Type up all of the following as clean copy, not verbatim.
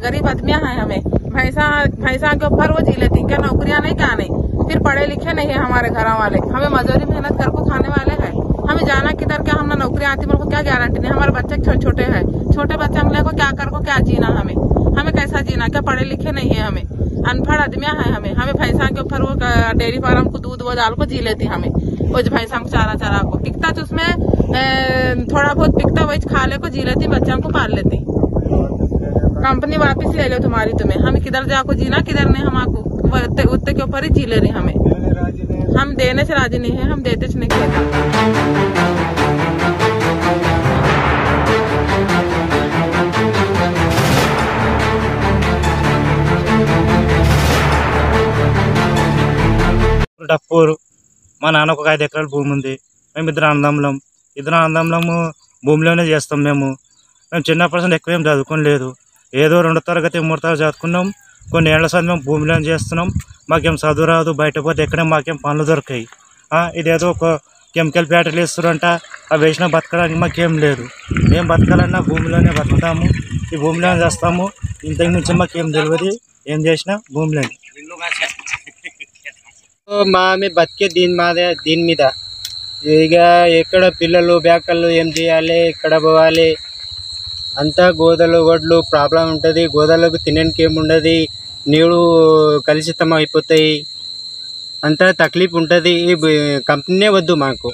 गरीब आदमियां हैं, हमें भैंसा के ऊपर वो जी लेती, क्या नौकरियां नहीं, क्या नहीं, फिर पढ़े लिखे नहीं है हमारे घर वाले, हमें मजदूरी मेहनत करके खाने वाले हैं, हमें जाना किधर, क्या हम नौकरी आती मेरे को क्या गारंटी नहीं, हमारे बच्चे छोटे छोटे हैं, छोटे बच्चे हम लोग को क्या कर को क्या जीना, हमें कैसा जीना, क्या पढ़े लिखे नहीं है, हमें अनपढ़ आदमियां हैं, हमें भैंसा के ऊपर वो डेयरी फार्म को दूध वो डाल को जी लेती, हमें वो भैंसा को चारा चारा को पिकता तो उसमें थोड़ा बहुत पिकता वही खा ले को जी लेती, बच्चों को पाल लेती। कंपनी वापस ले लो तुम्हारी, तुम्हें हम किधर जाको जीना किधर नहीं, हम आपको उत्ते के ऊपर ही जी ले रही, हम देने से राजी नहीं है, हम देते नहीं खेलते। డప్పూరు మా నాన్నకు 5 ఎకరాల భూమి ఉంది. మేము ఇద్దరు అన్నదమ్ములము భూమిలోనే చేస్తాం. మేము చిన్నప్పటి నుంచి ఎక్కువ ఏం చదువుకోలేదు, ఏదో 2వ తరగతి 3వ తరగతి చదువుకున్నాం. కొన్ని ఏళ్ల సార్ మేము భూమిలోనే చేస్తున్నాం. మాకేం చదువు రాదు, బయట పోతే ఎక్కడే మాకేం పనులు దొరికాయి. ఇదేదో ఒక కెమికల్ ఫ్యాక్టరీలు ఇస్తారంట, అవి వేసినా బతకడానికి మాకేం లేదు. మేము బతకాలన్నా భూమిలోనే బతుకుతాము, ఈ భూమిలోనే చేస్తాము. ఇంతకు మించి మాకేం తెలియదు, ఏం చేసినా భూమిలోనే. మేము బతికే దీని మీద ఇక ఎక్కడ పిల్లలు బ్యాకళ్ళు ఏం చేయాలి, ఎక్కడ పోవాలి, అంతా గోదలు గొడ్లు ప్రాబ్లం ఉంటుంది. గోదలకు తినడానికి ఏముండదు, నీళ్ళు కలుషితం అయిపోతాయి, అంతా తక్లీఫ్ ఉంటుంది. ఈ కంపెనీనే వద్దు మాకు.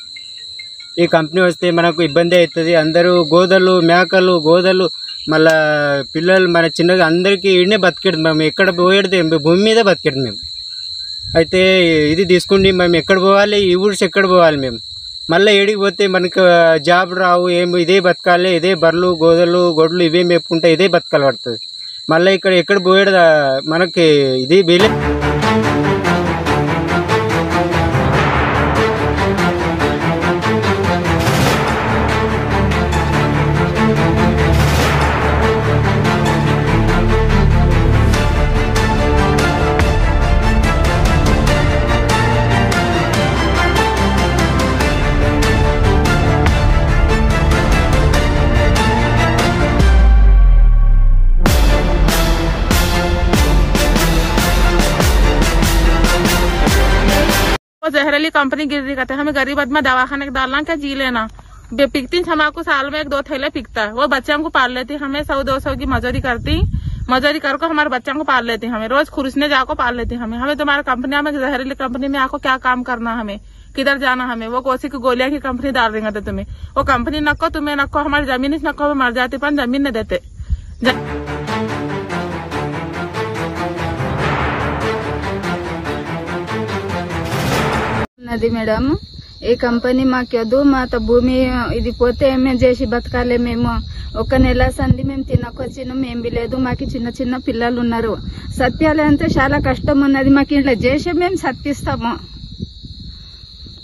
ఈ కంపెనీ వస్తే మనకు ఇబ్బంది అవుతుంది. అందరూ గోదలు మేకలు గోదలు మళ్ళా పిల్లలు మన చిన్నగా అందరికీ ఈడనే బతికేది. మేము ఎక్కడ పోయేది భూమి మీద బతికేది మేము. అయితే ఇది తీసుకుండి మేము ఎక్కడ పోవాలి, ఈ ఊరిసి ఎక్కడ పోవాలి మేము, మళ్ళీ ఏడికి పోతే మనకు జాబ్ రావు, ఏమి ఇదే బతకాలి, ఇదే బర్రెలు గోదలు గొడ్లు ఇవే మేపుకుంటే ఇదే బతకాలి పడుతుంది. మళ్ళీ ఇక్కడ ఎక్కడ పోయేది మనకి ఇది వీలే. वो जहरीली कंपनी गिर रही कहते, हमें गरीब आदमी दवाखाने के डालना क्या जी लेना, पिकती हमारे साल में 1-2 थैले पिकता है, वो बच्चों को पाल लेती, हमें 100-200 की मजदूरी करके हमारे बच्चों को पाल लेती, हमें रोज खुरसने जाको पाल लेती, हमें तुम्हारे कंपनी में जहरीली कंपनी में आको क्या काम करना, हमें किधर जाना, हमें वो कोसी की गोलियां की कंपनी डाल देंगे तो तुम्हें वो कंपनी नको, तुम्हें नको, हमारी जमीन नको, मर जाती पर जमीन नहीं देते। అది మేడం ఈ కంపెనీ మాకొద్దు, మాతో భూమి ఇది పోతే మేము చేసి బతకాలి. మేము 1 నెల సంది మేము తినకొచ్చినాం, ఏమి లేదు, మాకు చిన్న చిన్న పిల్లలు ఉన్నారు. సత్యాలంటే చాలా కష్టం ఉన్నది, మాకు ఇట్లా చేసి మేము సత్పిస్తాము.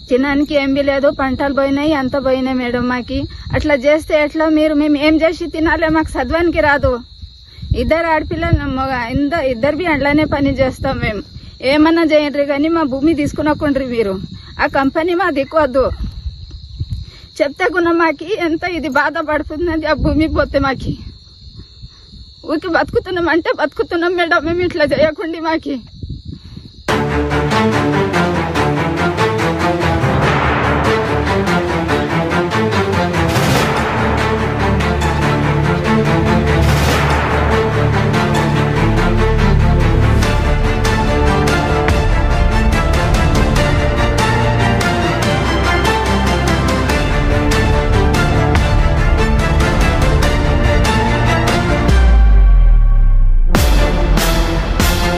తినడానికి ఏమి లేదు, పంటలు పోయినాయి, అంత పోయినాయి మేడం. మాకి అట్లా చేస్తే ఎట్లా, మేము ఏం చేసి తినాలి, మాకు చదవానికి రాదు. 2 ఆడపిల్లలు ఇద్దరు అండ్లానే పని చేస్తాం. మేము ఏమన్నా చేయండి కానీ మా భూమి తీసుకునకుండ్రి మీరు, ఆ కంపెనీ మా దిక్కొద్దు. చెప్తే కూడా మాకి ఎంత ఇది బాధపడుతుంది, ఆ భూమి పోతే మాకి ఊరికి బతుకుతున్నాం అంటే బతుకుతున్నాం మేడం, మేము ఇట్లా చేయకుండా మాకి